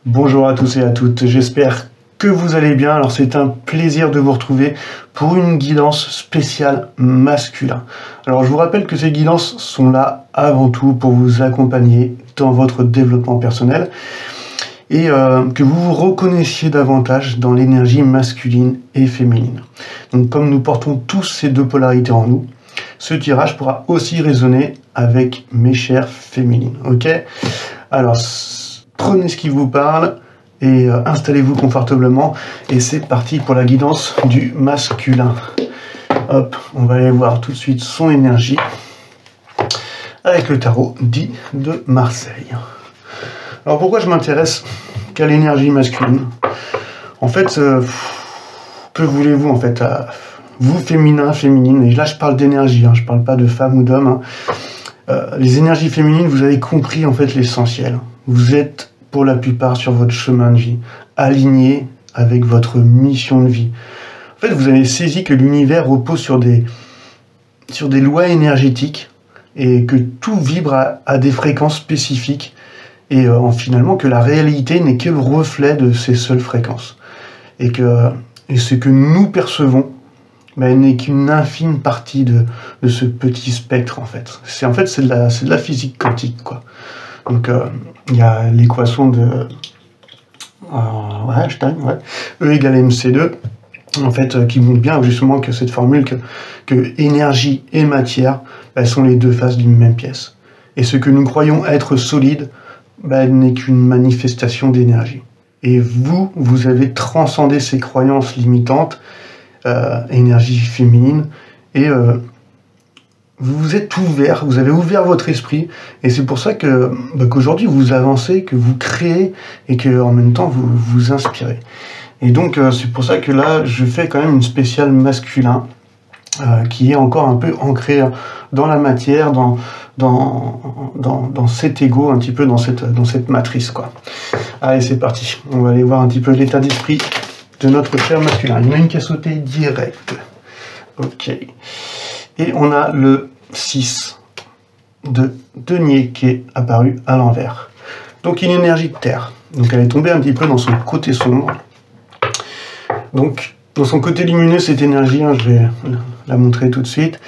Bonjour à tous et à toutes, j'espère que vous allez bien. Alors c'est un plaisir de vous retrouver pour une guidance spéciale masculin. Alors je vous rappelle que ces guidances sont là avant tout pour vous accompagner dans votre développement personnel et que vous vous reconnaissiez davantage dans l'énergie masculine et féminine. Donc comme nous portons tous ces deux polarités en nous, ce tirage pourra aussi résonner avec mes chères féminines, ok? Alors, prenez ce qui vous parle et installez-vous confortablement. Et c'est parti pour la guidance du masculin. Hop, on va aller voir tout de suite son énergie avec le tarot dit de Marseille. Alors pourquoi je m'intéresse qu'à l'énergie masculine? En fait, que voulez-vous en fait vous féminin, féminine, et là je parle d'énergie, je parle pas de femme ou d'homme. Les énergies féminines, vous avez compris en fait l'essentiel. Vous êtes pour la plupart sur votre chemin de vie, aligné avec votre mission de vie. En fait, vous avez saisi que l'univers repose sur des lois énergétiques et que tout vibre à des fréquences spécifiques et finalement que la réalité n'est que le reflet de ces seules fréquences. Et ce que nous percevons n'est qu'une infime partie de ce petit spectre en fait. C'est de la physique quantique quoi. Donc il y a l'équation de Einstein, E égale mc2, en fait, qui montre bien justement que cette formule que énergie et matière, elles sont les deux faces d'une même pièce. Et ce que nous croyons être solide, n'est qu'une manifestation d'énergie. Et vous avez transcendé ces croyances limitantes, énergie féminine, et vous vous êtes ouvert, vous avez ouvert votre esprit, et c'est pour ça qu'aujourd'hui vous avancez, que vous créez, et que en même temps vous vous inspirez. Et donc c'est pour ça que là je fais quand même une spéciale masculin, qui est encore un peu ancré dans la matière, dans cet ego, un petit peu dans cette matrice quoi. Allez c'est parti, on va aller voir un petit peu l'état d'esprit de notre cher masculin. Il y en a une qui a sauté direct. Ok. Et on a le 6 de denier qui est apparu à l'envers. Donc une énergie de terre. Donc elle est tombée un petit peu dans son côté sombre. Donc dans son côté lumineux, cette énergie, je vais la montrer tout de suite,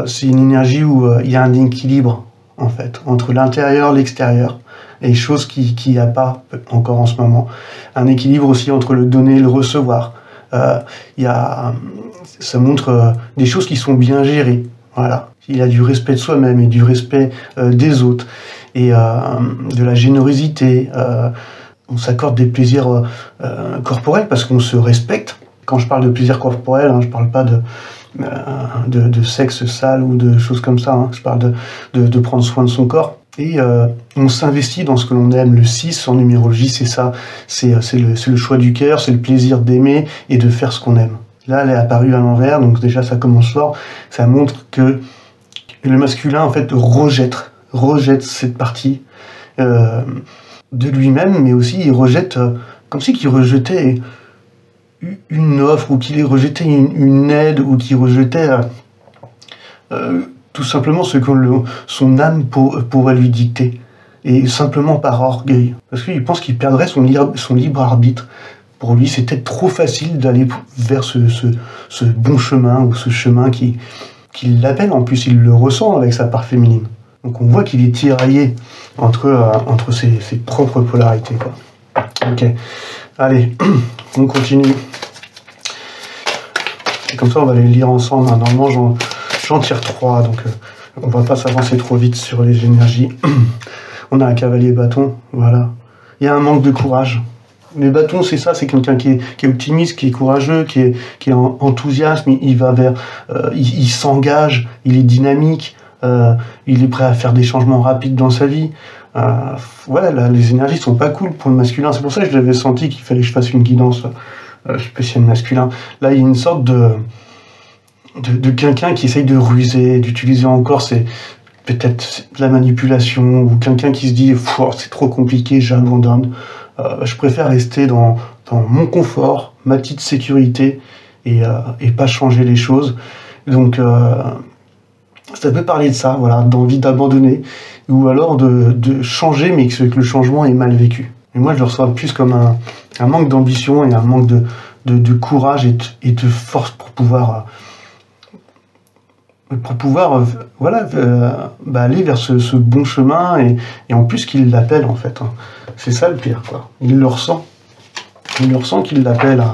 c'est une énergie où il y a un équilibre en fait, entre l'intérieur et l'extérieur. Et choses qu'il n'y a pas encore en ce moment. Un équilibre aussi entre le donner et le recevoir. Ça montre des choses qui sont bien gérées. Voilà. Il y a du respect de soi-même et du respect des autres. Et de la générosité. On s'accorde des plaisirs corporels parce qu'on se respecte. Quand je parle de plaisir corporel, je ne parle pas de sexe sale ou de choses comme ça. Je parle de prendre soin de son corps. Et on s'investit dans ce que l'on aime. Le 6 en numérologie, c'est ça. C'est le choix du cœur, c'est le plaisir d'aimer et de faire ce qu'on aime. Là, elle est apparue à l'envers, donc déjà ça commence fort. Ça montre que le masculin, en fait, rejette cette partie de lui-même, mais aussi il rejette, comme si qu'il rejetait une offre, ou qu'il rejetait une aide, ou qu'il rejetait tout simplement ce que son âme pourrait lui dicter, et simplement par orgueil, parce qu'il pense qu'il perdrait son libre arbitre. Pour lui, c'est peut-être trop facile d'aller vers ce bon chemin, ou ce chemin qui l'appelle. En plus, il le ressent avec sa part féminine. Donc on voit qu'il est tiraillé entre ses propres polarités, quoi. Ok, allez, on continue. Et comme ça, on va les lire ensemble. Normalement, j'en tire 3, donc on va pas s'avancer trop vite sur les énergies. On a un cavalier bâton, voilà. Il y a un manque de courage. Les bâtons, c'est ça, c'est quelqu'un qui est optimiste, qui est courageux, qui est enthousiaste, il va vers, il s'engage, il est dynamique, il est prêt à faire des changements rapides dans sa vie. Là, les énergies sont pas cool pour le masculin. C'est pour ça que j'avais senti qu'il fallait que je fasse une guidance spéciale masculin. Là, il y a une sorte de quelqu'un qui essaye de ruser, d'utiliser encore peut-être de la manipulation, ou quelqu'un qui se dit c'est trop compliqué, j'abandonne. Je préfère rester dans mon confort, ma petite sécurité, et pas changer les choses. Donc ça peut parler de ça, voilà, d'envie d'abandonner, ou alors de changer, mais que le changement est mal vécu. Et moi, je le ressens plus comme un manque d'ambition et un manque de courage et de force pour pouvoir voilà, aller vers ce bon chemin et en plus qu'il l'appelle en fait. Hein. C'est ça le pire, quoi. Il le ressent. Il le ressent qu'il l'appelle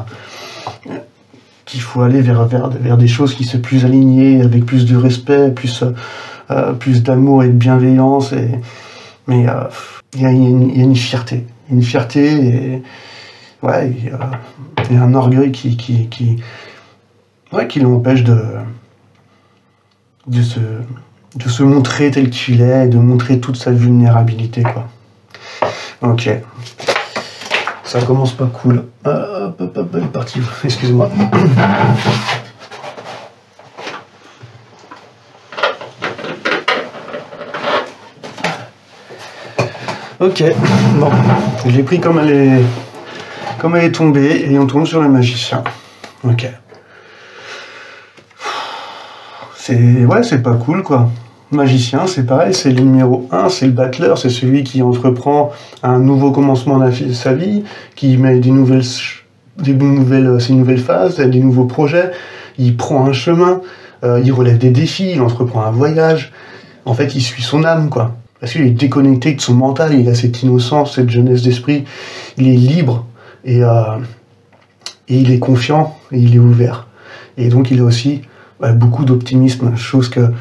qu'il faut aller vers des choses qui sont plus alignées, avec plus de respect, plus d'amour et de bienveillance. Mais il y a une fierté. Une fierté et ouais, et un orgueil qui l'empêche de se montrer tel qu'il est et de montrer toute sa vulnérabilité, quoi. Ok. Ça commence pas cool. Belle partie. Excusez-moi. Ok. Bon. Je l'ai pris comme elle est tombée et on tombe sur le magicien. Ok. C'est pas cool, quoi. Magicien, c'est pareil, c'est le numéro 1, c'est le battleur, c'est celui qui entreprend un nouveau commencement de sa vie, qui met ses nouvelles phases, des nouveaux projets, il prend un chemin, il relève des défis, il entreprend un voyage. En fait, il suit son âme, quoi. Parce qu'il est déconnecté de son mental, il a cette innocence, cette jeunesse d'esprit, il est libre, et il est confiant, et il est ouvert. Et donc, il a aussi beaucoup d'optimisme, chose que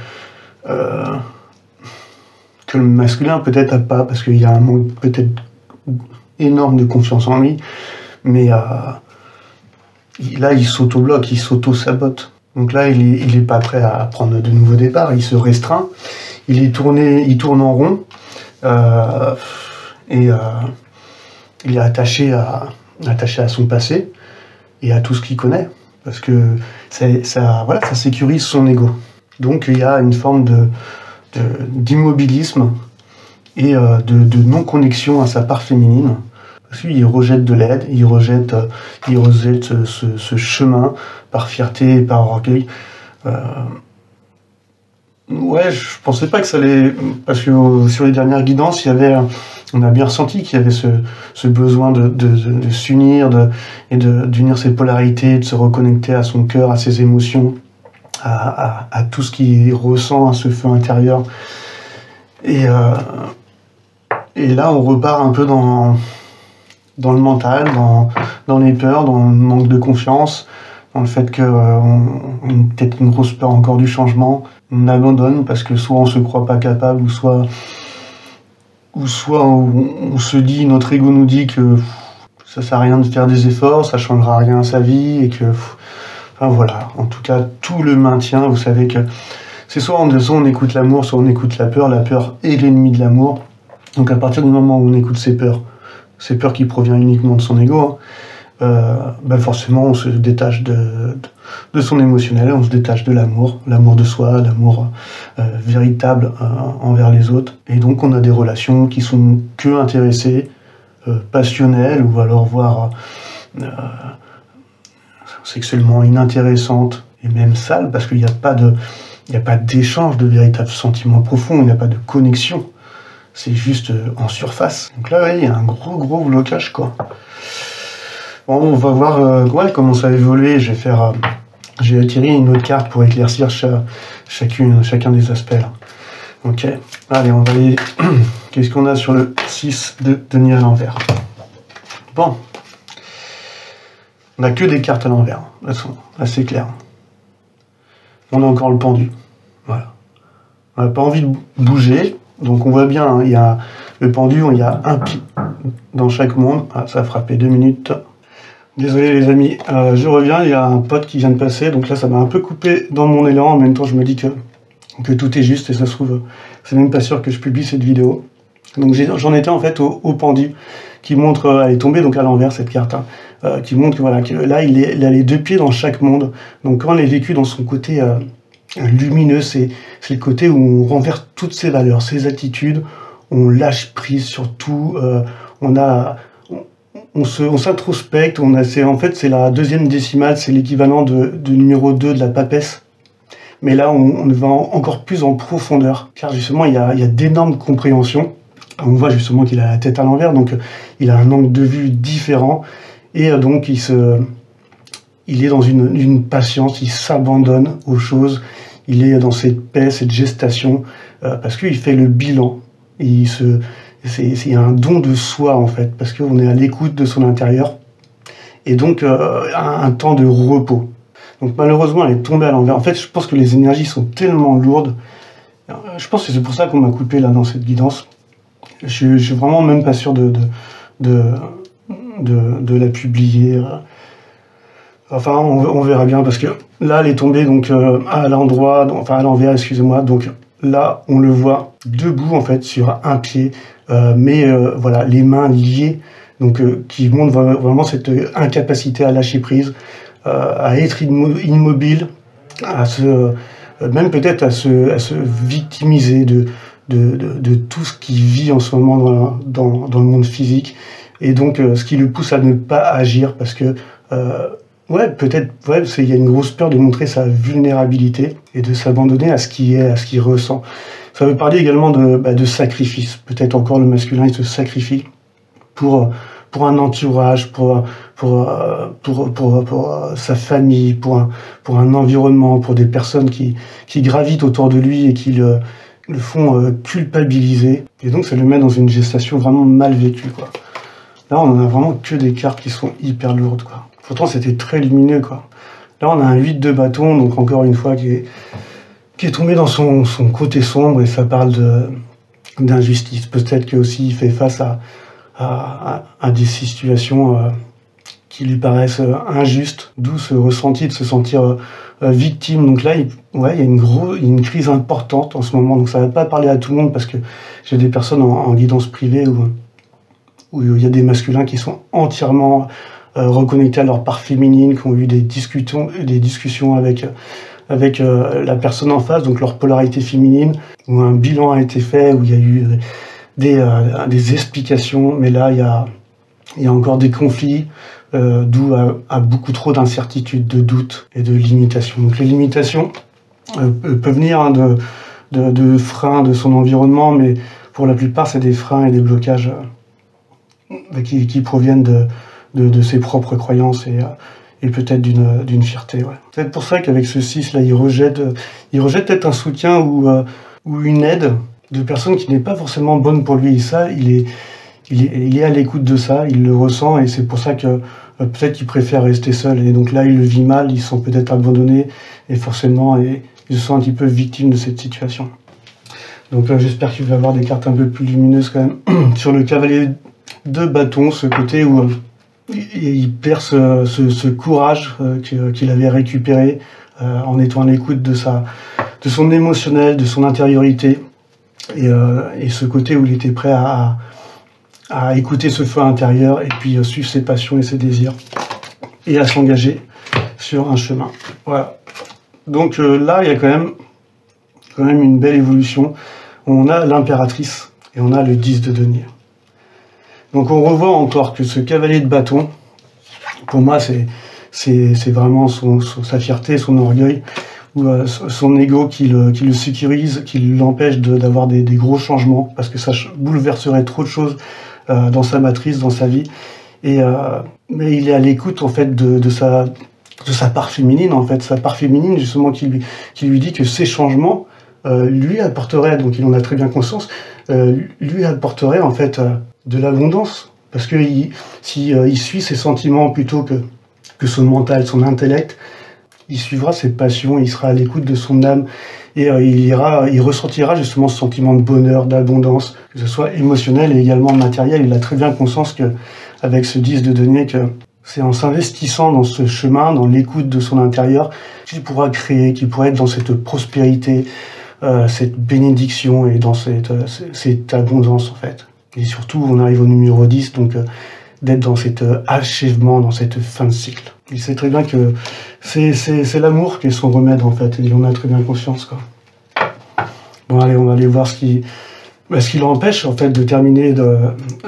le masculin peut-être n'a pas, parce qu'il y a un manque peut-être énorme de confiance en lui, mais là il s'auto-bloque, il s'auto-sabote. Donc là il est pas prêt à prendre de nouveaux départs, il se restreint, il tourne en rond, et il est attaché à son passé et à tout ce qu'il connaît, parce que ça sécurise son ego. Donc il y a une forme d'immobilisme et de non-connexion à sa part féminine. Parce qu'il rejette de l'aide, il rejette ce chemin par fierté et par orgueil. Ouais, je pensais pas que ça allait... Parce que sur les dernières guidances, on a bien ressenti qu'il y avait ce besoin de s'unir et d'unir ses polarités, de se reconnecter à son cœur, à ses émotions, à tout ce qu'il ressent, à ce feu intérieur. Et là, on repart un peu dans le mental, dans les peurs, dans le manque de confiance, dans le fait peut-être une grosse peur encore du changement. On abandonne parce que soit on se croit pas capable, ou soit on se dit, notre ego nous dit que ça sert à rien de faire des efforts, ça changera rien à sa vie, et que... Enfin voilà, en tout cas, tout le maintien, vous savez que c'est soit on écoute l'amour, soit on écoute la peur est l'ennemi de l'amour. Donc à partir du moment où on écoute ses peurs qui proviennent uniquement de son ego, forcément on se détache de son émotionnel, on se détache de l'amour de soi, l'amour véritable envers les autres. Et donc on a des relations qui sont que intéressées, passionnelles, ou alors voire sexuellement inintéressantes, et même sales, parce qu'il n'y a pas d'échange de véritables sentiments profonds, il n'y a pas de connexion. C'est juste en surface. Donc là, il y a un gros blocage, quoi. Bon, on va voir comment ça a évolué. J'ai attiré une autre carte pour éclaircir chacun des aspects, là. Ok. Allez, on va aller... Qu'est-ce qu'on a sur le 6 de denier à l'envers? Bon. On n'a que des cartes à l'envers. Elles sont assez claires. On a encore le pendu. Voilà. On n'a pas envie de bouger. Donc on voit bien, hein, il y a le pendu, il y a un pied dans chaque monde. Ah, ça a frappé 2 minutes. Désolé les amis, je reviens, il y a un pote qui vient de passer, donc là ça m'a un peu coupé dans mon élan. En même temps je me dis que tout est juste, et ça se trouve, c'est même pas sûr que je publie cette vidéo. Donc j'en étais en fait au pendu, qui montre, elle est tombée donc à l'envers cette carte, hein, qui montre que là il a les 2 pieds dans chaque monde. Donc quand elle est vécue dans son côté lumineux, c'est le côté où on renverse toutes ses valeurs, ses attitudes, on lâche prise sur tout, on s'introspecte, en fait c'est la 2e décimale, c'est l'équivalent de numéro 2 de la papesse. Mais là on va encore plus en profondeur, car justement il y a d'énormes compréhensions, On voit justement qu'il a la tête à l'envers, donc il a un angle de vue différent, et donc il est dans une patience, il s'abandonne aux choses, il est dans cette paix, cette gestation, parce qu'il fait le bilan, et c'est un don de soi en fait, parce qu'on est à l'écoute de son intérieur, et donc un temps de repos. Donc malheureusement, elle est tombée à l'envers. En fait, je pense que les énergies sont tellement lourdes. Je pense que c'est pour ça qu'on m'a coupé là dans cette guidance. Je suis vraiment même pas sûr de la publier. Enfin, on verra bien, parce que là, elle est tombée donc à l'endroit, enfin à l'envers, excusez-moi. Donc là, on le voit debout en fait sur un pied, mais voilà, les mains liées, donc qui montrent vraiment cette incapacité à lâcher prise, à être immobile, même peut-être à se victimiser de tout ce qu'il vit en ce moment dans le monde physique, et donc ce qui le pousse à ne pas agir, parce que ouais, peut-être, ouais, il y a une grosse peur de montrer sa vulnérabilité et de s'abandonner à ce qu'il est, à ce qu'il ressent. Ça veut parler également de sacrifice. Peut-être encore le masculin, il se sacrifie pour un entourage, pour sa famille, pour un environnement, pour des personnes qui gravitent autour de lui et qui le font culpabiliser. Et donc ça le met dans une gestation vraiment mal vécue, quoi. Là, on en a vraiment que des cartes qui sont hyper lourdes, quoi. Pourtant, c'était très lumineux, quoi. Là, on a un 8 de bâton, donc encore une fois, qui est tombé dans son côté sombre, et ça parle d'injustice. Peut-être que aussi il fait face à des situations qui lui paraissent injustes, d'où ce ressenti de se sentir victime. Donc là, il y a une crise importante en ce moment. Donc ça ne va pas parler à tout le monde, parce que j'ai des personnes en guidance privée où il y a des masculins qui sont entièrement reconnectés à leur part féminine, qui ont eu des discussions avec la personne en face, donc leur polarité féminine, où un bilan a été fait, où il y a eu des explications, mais là il y a encore des conflits, d'où à beaucoup trop d'incertitudes, de doutes et de limitations. Donc les limitations peuvent venir de freins de son environnement, mais pour la plupart c'est des freins et des blocages qui proviennent de ses propres croyances et peut-être d'une fierté. Ouais. C'est peut-être pour ça qu'avec ce 6 là, il rejette peut-être un soutien ou une aide de personnes qui n'est pas forcément bonne pour lui. Et ça, il est à l'écoute de ça, il le ressent, et c'est pour ça que peut-être qu'il préfère rester seul. Et donc là, il le vit mal, il se sent peut-être abandonné, et forcément, il se sent un petit peu victime de cette situation. Donc j'espère qu'il va avoir des cartes un peu plus lumineuses quand même. Sur le cavalier de bâton, ce côté où il perd ce courage qu'il avait récupéré en étant à l'écoute de son émotionnel, de son intériorité, et ce côté où il était prêt à écouter ce feu intérieur, et puis suivre ses passions et ses désirs, et à s'engager sur un chemin. Voilà. Donc là, il y a quand même une belle évolution. On a l'impératrice et on a le 10 de denier. Donc on revoit encore que ce cavalier de bâton, pour moi, c'est vraiment sa fierté, son orgueil, ou son ego qui le sécurise, qui l'empêche d'avoir des gros changements, parce que ça bouleverserait trop de choses dans sa matrice, dans sa vie. Mais il est à l'écoute en fait de sa part féminine, en fait, sa part féminine justement qui lui dit que ces changements lui apporteraient, donc il en a très bien conscience, lui apporterait en fait de l'abondance, parce que s'il suit ses sentiments plutôt que son mental, son intellect, il suivra ses passions, il sera à l'écoute de son âme, et il ressentira justement ce sentiment de bonheur, d'abondance, que ce soit émotionnel et également matériel. Il a très bien conscience que avec ce 10 de denier, que c'est en s'investissant dans ce chemin, dans l'écoute de son intérieur, qu'il pourra créer, qu'il pourra être dans cette prospérité, cette bénédiction et dans cette abondance en fait. Et surtout, on arrive au numéro 10, donc d'être dans cet achèvement, dans cette fin de cycle. Il sait très bien que c'est l'amour qui est son remède en fait, et il en a très bien conscience, quoi. Bon allez, on va aller voir ce qui l'empêche en fait de terminer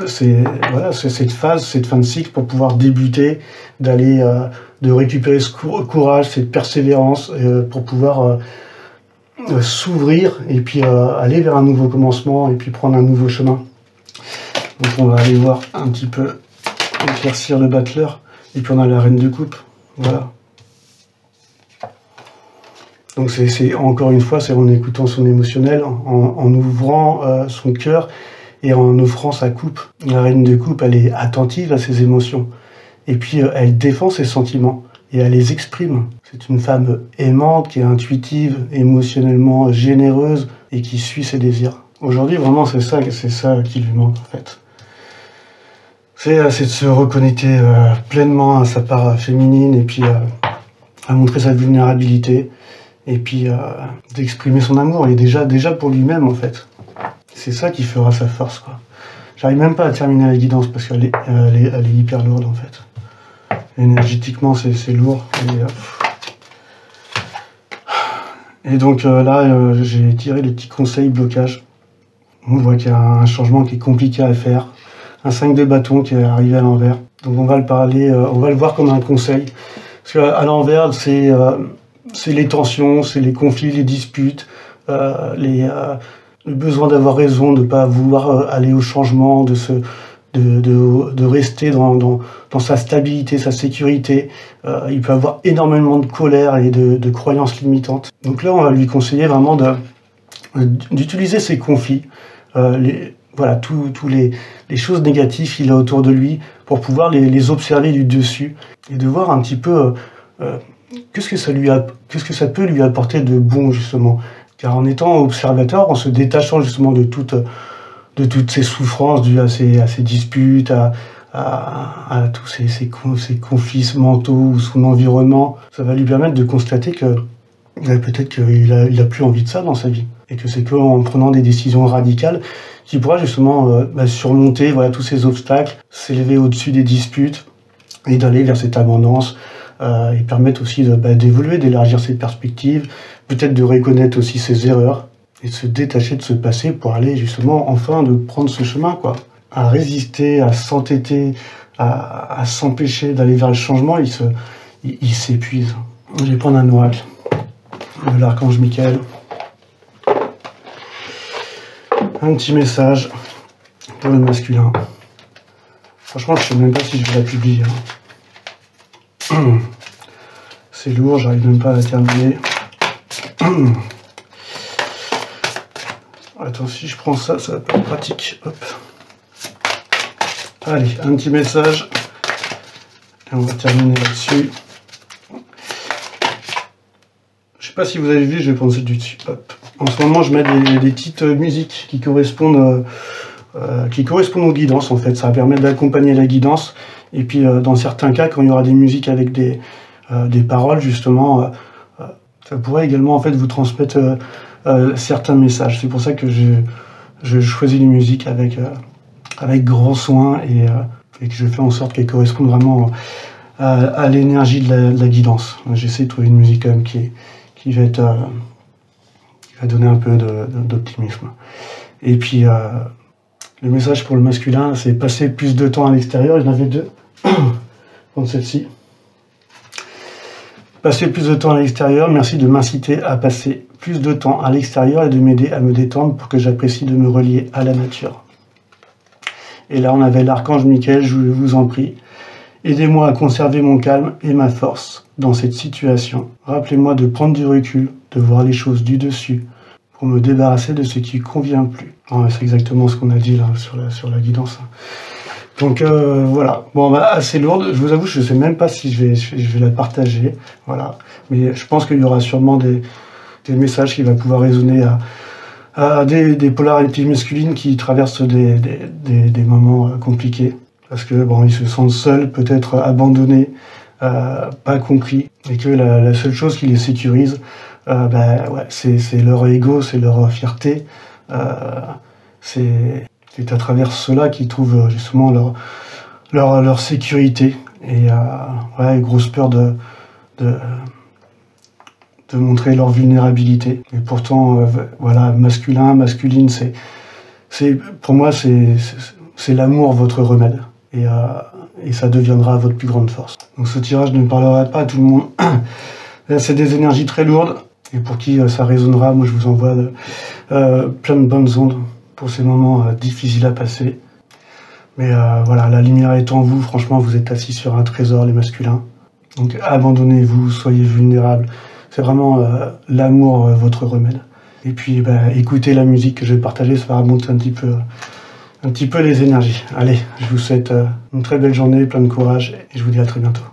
cette phase, cette fin de cycle, pour pouvoir débuter, de récupérer ce courage, cette persévérance, pour pouvoir s'ouvrir et puis aller vers un nouveau commencement et puis prendre un nouveau chemin. Donc on va aller voir un petit peu éclaircir le battleur. Et puis on a la reine de coupe. Voilà. Donc c'est encore une fois, c'est en écoutant son émotionnel, en ouvrant son cœur et en offrant sa coupe. La reine de coupe, elle est attentive à ses émotions. Et puis elle défend ses sentiments et elle les exprime. C'est une femme aimante, qui est intuitive, émotionnellement généreuse et qui suit ses désirs. Aujourd'hui, vraiment, c'est ça qui lui manque en fait. C'est de se reconnecter pleinement à sa part féminine et puis à montrer sa vulnérabilité. Et puis d'exprimer son amour, et déjà pour lui-même en fait. C'est ça qui fera sa force, quoi. J'arrive même pas à terminer la guidance parce qu'elle est hyper lourde en fait. Énergétiquement c'est lourd. Et donc là j'ai tiré les petits conseils blocage. On voit qu'il y a un changement qui est compliqué à faire. Un 5 de bâton qui est arrivé à l'envers. Donc on va le parler, on va le voir comme un conseil. Parce qu'à l'envers c'est les tensions, c'est les conflits, les disputes, le besoin d'avoir raison, de ne pas vouloir aller au changement, de rester dans sa stabilité, sa sécurité. Il peut avoir énormément de colère et de croyances limitantes. Donc là, on va lui conseiller vraiment d'utiliser ces conflits, voilà, tous les choses négatives qu'il a autour de lui, pour pouvoir les observer du dessus et de voir un petit peu qu'est-ce que ça peut lui apporter de bon, justement. Car en étant observateur, en se détachant justement de toutes ces souffrances dues à ces disputes, à tous ces conflits mentaux ou son environnement, ça va lui permettre de constater que peut-être qu'il a plus envie de ça dans sa vie. Et que c'est qu'en prenant des décisions radicales qu'il pourra justement surmonter, voilà, tous ces obstacles, s'élever au-dessus des disputes et d'aller vers cette abondance. Et permettre aussi d'évoluer, d'élargir ses perspectives, peut-être de reconnaître aussi ses erreurs et de se détacher de ce passé pour aller justement enfin de prendre ce chemin, quoi. À résister, à s'entêter, à s'empêcher d'aller vers le changement, il s'épuise. Je vais prendre un oracle de l'archange Michael. Un petit message pour le masculin. Franchement, je sais même pas si je vais la publier. C'est lourd, j'arrive même pas à la terminer. Attends, si je prends ça, ça va pas être pratique. Hop. Allez, un petit message. Et on va terminer là-dessus. Je sais pas si vous avez vu, je vais prendre celui dessus. Hop. En ce moment, je mets des petites musiques qui correspondent aux guidances, en fait. Ça va permettre d'accompagner la guidance. Et puis, dans certains cas, quand il y aura des musiques avec des paroles, justement, ça pourrait également en fait vous transmettre certains messages. C'est pour ça que je choisis les musiques avec grand soin et que je fais en sorte qu'elles correspondent vraiment à l'énergie de la guidance. J'essaie de trouver une musique quand même qui va donner un peu d'optimisme. Et puis le message pour le masculin, c'est passer plus de temps à l'extérieur. Il y en avait deux. Prendre celle-ci. Passer plus de temps à l'extérieur, merci de m'inciter à passer plus de temps à l'extérieur et de m'aider à me détendre pour que j'apprécie de me relier à la nature. Et là, on avait l'archange Michael, je vous en prie. Aidez-moi à conserver mon calme et ma force dans cette situation. Rappelez-moi de prendre du recul, de voir les choses du dessus, pour me débarrasser de ce qui ne convient plus. C'est exactement ce qu'on a dit là sur la guidance. Donc voilà, bon, assez lourde, je vous avoue, je ne sais même pas si je vais la partager, voilà. Mais je pense qu'il y aura sûrement des messages qui vont pouvoir résonner à des polarités masculines qui traversent des moments compliqués. Parce que bon, ils se sentent seuls, peut-être abandonnés, pas compris, et que la seule chose qui les sécurise, ouais, c'est leur ego, c'est leur fierté, c'est à travers cela qu'ils trouvent justement leur sécurité et ouais, grosse peur de montrer leur vulnérabilité. Et pourtant, voilà, masculin, masculine, pour moi, c'est l'amour votre remède. Et ça deviendra votre plus grande force. Donc ce tirage ne parlera pas à tout le monde. C'est des énergies très lourdes. Et pour qui ça résonnera, moi je vous envoie plein de bonnes ondes pour ces moments difficiles à passer. Mais voilà, la lumière est en vous, franchement, vous êtes assis sur un trésor, les masculins. Donc abandonnez-vous, soyez vulnérables. C'est vraiment l'amour, votre remède. Et puis écoutez la musique que je vais partager, ça va remonter un petit peu les énergies. Allez, je vous souhaite une très belle journée, plein de courage, et je vous dis à très bientôt.